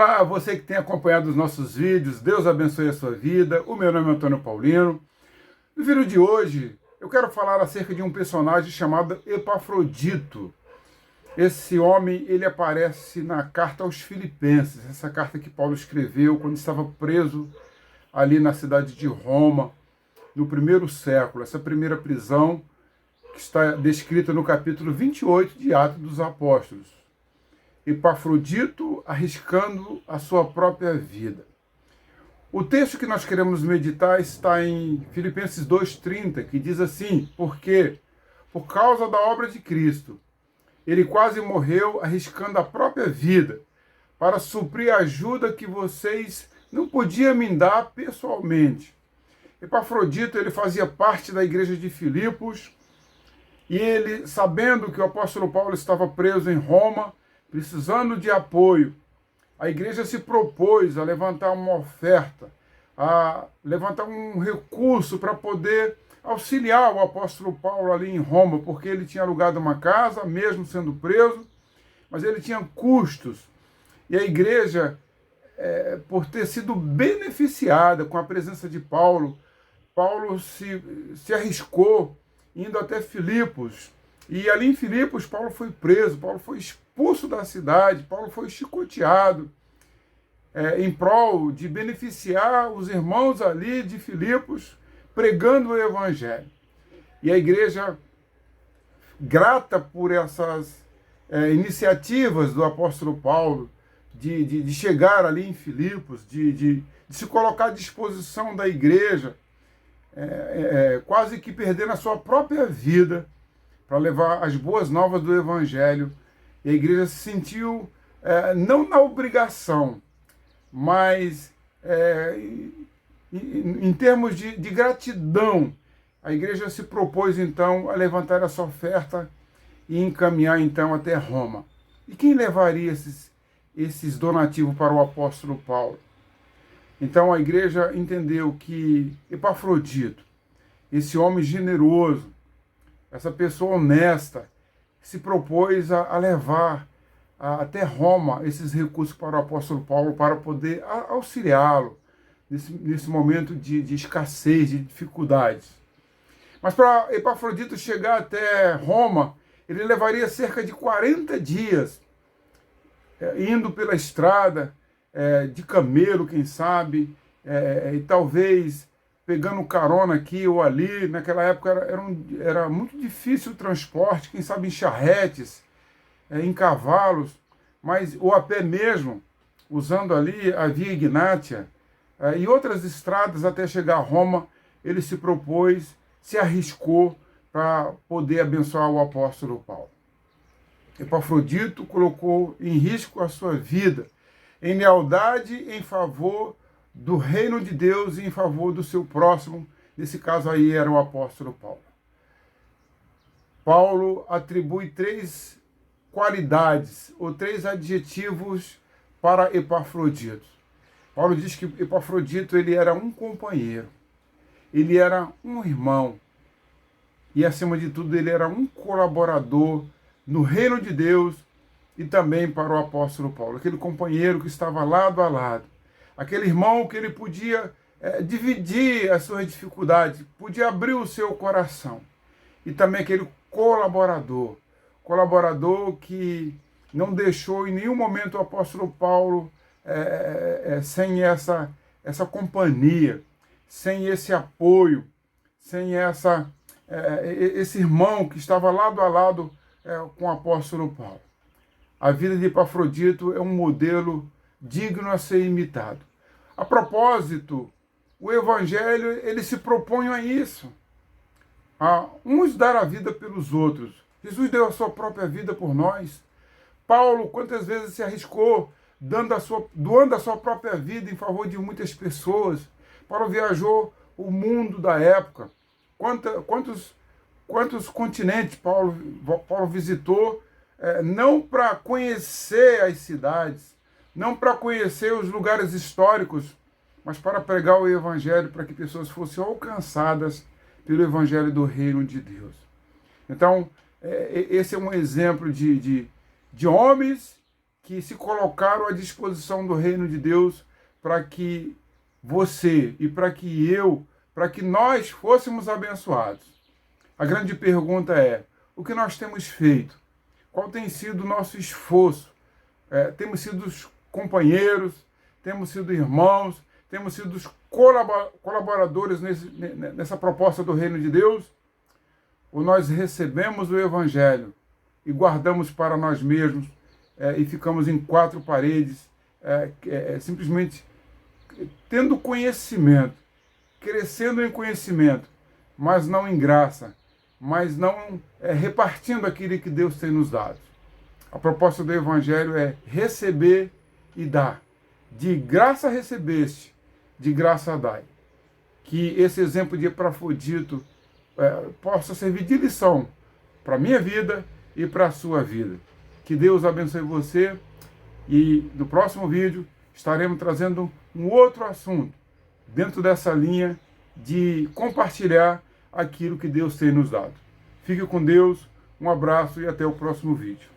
Olá, você que tem acompanhado os nossos vídeos, Deus abençoe a sua vida. O meu nome é Antônio Paulino. No vídeo de hoje, eu quero falar acerca de um personagem chamado Epafrodito. Esse homem, ele aparece na carta aos Filipenses, essa carta que Paulo escreveu quando estava preso ali na cidade de Roma, no primeiro século. Essa primeira prisão que está descrita no capítulo 28 de Atos dos Apóstolos. Epafrodito arriscando a sua própria vida. O texto que nós queremos meditar está em Filipenses 2,30, que diz assim: porque, por causa da obra de Cristo, ele quase morreu arriscando a própria vida, para suprir a ajuda que vocês não podiam me dar pessoalmente. Epafrodito, ele fazia parte da igreja de Filipos, e ele, sabendo que o apóstolo Paulo estava preso em Roma, precisando de apoio, a igreja se propôs a levantar uma oferta, a levantar um recurso para poder auxiliar o apóstolo Paulo ali em Roma, porque ele tinha alugado uma casa, mesmo sendo preso, mas ele tinha custos. E a igreja, por ter sido beneficiada com a presença de Paulo, Paulo se arriscou indo até Filipos. E ali em Filipos, Paulo foi preso, Paulo foi expulso da cidade, Paulo foi chicoteado em prol de beneficiar os irmãos ali de Filipos, pregando o evangelho. E a igreja, grata por essas iniciativas do apóstolo Paulo, de chegar ali em Filipos, de se colocar à disposição da igreja, quase que perdendo a sua própria vida, para levar as boas novas do Evangelho. E a igreja se sentiu, não na obrigação, mas em termos de gratidão, a igreja se propôs então a levantar essa oferta e encaminhar então até Roma. E quem levaria esses donativos para o apóstolo Paulo? Então a igreja entendeu que Epafrodito, esse homem generoso, essa pessoa honesta, se propôs a levar até Roma esses recursos para o apóstolo Paulo, para poder auxiliá-lo nesse momento de escassez, de dificuldades. Mas para Epafrodito chegar até Roma, ele levaria cerca de 40 dias, indo pela estrada, de camelo, quem sabe, e talvez pegando carona aqui ou ali. Naquela época era muito difícil o transporte, quem sabe em charretes, em cavalos, ou a pé mesmo, usando ali a Via Ignátia e outras estradas até chegar a Roma. Ele se propôs, se arriscou para poder abençoar o apóstolo Paulo. Epafrodito colocou em risco a sua vida, em lealdade em favor do reino de Deus e em favor do seu próximo. Nesse caso aí era o apóstolo Paulo. Paulo atribui 3 qualidades ou 3 adjetivos para Epafrodito. Paulo diz que Epafrodito, ele era um companheiro, ele era um irmão e, acima de tudo, ele era um colaborador no reino de Deus e também para o apóstolo Paulo, aquele companheiro que estava lado a lado, aquele irmão que ele podia dividir as suas dificuldades, podia abrir o seu coração. E também aquele colaborador que não deixou em nenhum momento o apóstolo Paulo sem essa companhia, sem esse apoio, sem esse irmão que estava lado a lado com o apóstolo Paulo. A vida de Epafrodito é um modelo digno a ser imitado. A propósito, o Evangelho, ele se propõe a isso, a uns dar a vida pelos outros. Jesus deu a sua própria vida por nós. Paulo, quantas vezes se arriscou doando a sua própria vida em favor de muitas pessoas. Paulo viajou o mundo da época. Quantos continentes Paulo visitou, não para conhecer as cidades, não para conhecer os lugares históricos, mas para pregar o Evangelho, para que pessoas fossem alcançadas pelo Evangelho do Reino de Deus. Então, esse é um exemplo de homens que se colocaram à disposição do reino de Deus para que você e para que nós fôssemos abençoados. A grande pergunta é: o que nós temos feito? Qual tem sido o nosso esforço? Temos sido os companheiros, temos sido irmãos, temos sido os colaboradores nessa proposta do reino de Deus? Ou nós recebemos o Evangelho e guardamos para nós mesmos e ficamos em quatro paredes, simplesmente tendo conhecimento, crescendo em conhecimento, mas não em graça, mas não repartindo aquilo que Deus tem nos dado. A proposta do Evangelho é receber e dar. De graça recebeste, de graça dai. Que esse exemplo de Epafrodito possa servir de lição para a minha vida e para a sua vida. Que Deus abençoe você e no próximo vídeo estaremos trazendo um outro assunto dentro dessa linha de compartilhar aquilo que Deus tem nos dado. Fique com Deus, um abraço e até o próximo vídeo.